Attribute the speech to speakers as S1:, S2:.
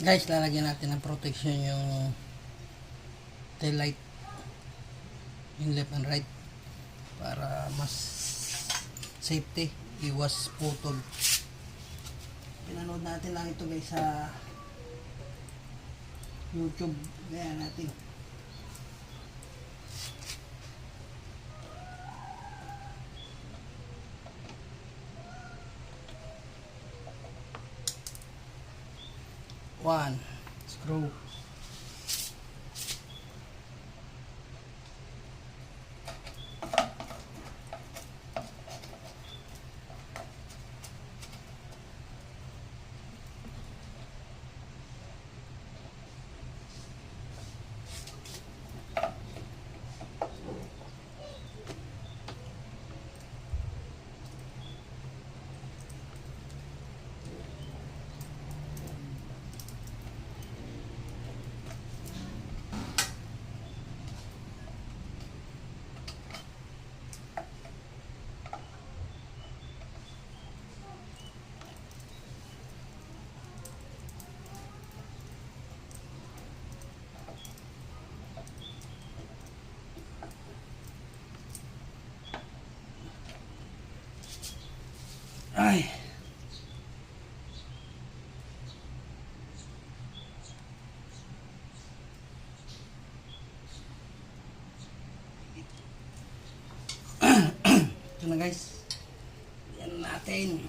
S1: Guys, lalagyan natin ng protection yung tail light, yung left and right, para mas safety, iwas putol. Pinanood natin lang ito guys sa YouTube. Gaya natin. One screw. Ay. Ito na guys. Yan natin.